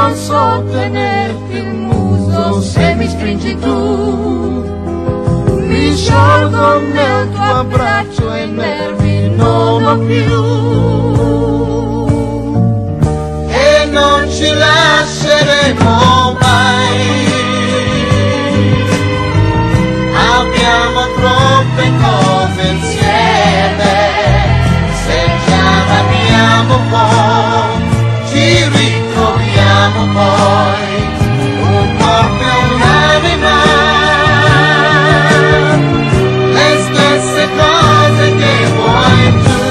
non so tenerti il muso se mi stringi tu. Mi sciolgo nel tuo abbraccio e nervi non ho più. E non ci lasceremo mai. Abbiamo troppe cose insieme. Se già amiamo poi, ci ritroviamo poi, un corpo e un'anima, le stesse cose che vuoi tu,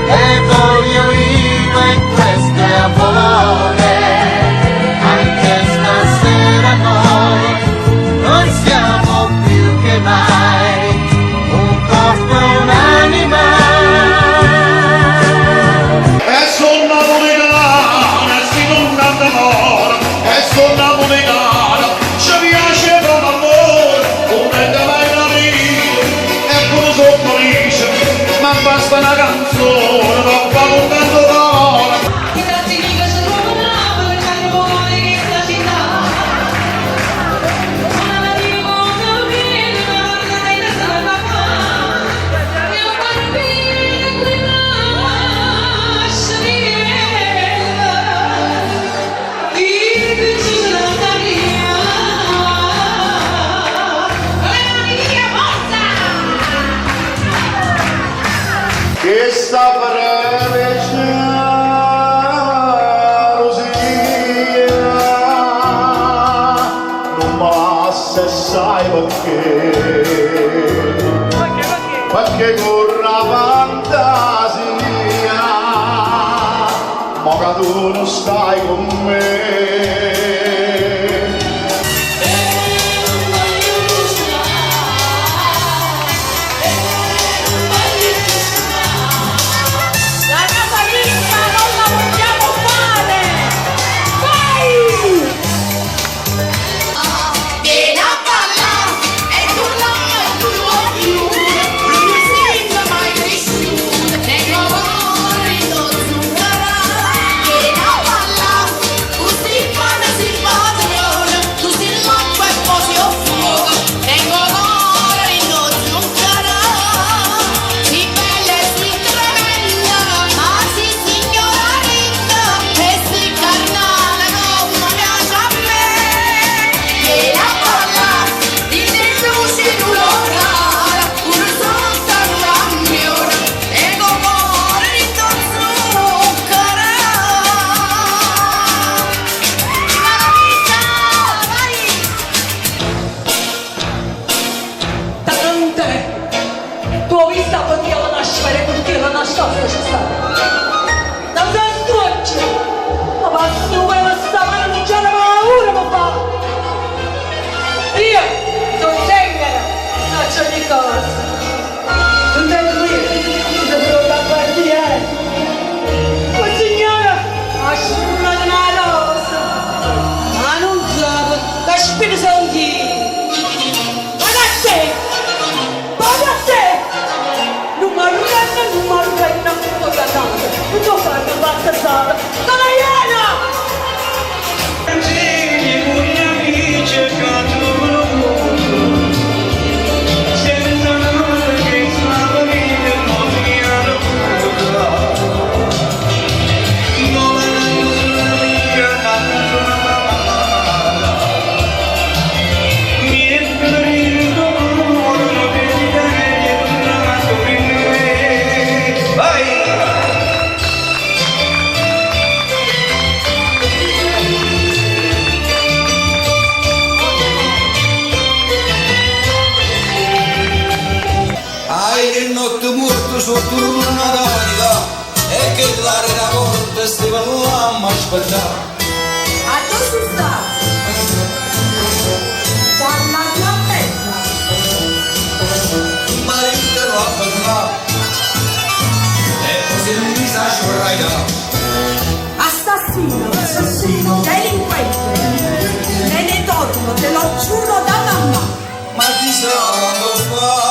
le voglio io e questo è amore, anche stasera noi non siamo più che mai, un corpo e un'anima. Ci piace come amore, come da mai capire, e pure sono felice, ma basta una canzone, non fa un tanto d'ora. I tanti che si trovano Napoli, che hanno vuole che la città. Ma la dico non viene, ma la dai da salva qua. E un bambino qui nasce di Che sta breve gelosia non basta, sai perché? Perché corra fantasia, ma che tu non stai con me. Sotto una domenica e che l'aria da corte stivano a m'aspettare. A dove si sta? Dalla tua bella. Ma l'interrompo e così mi sa sciorraia. Assassino, delinquente, me ne torno, te lo giuro da mamma. Ma chissà quando fa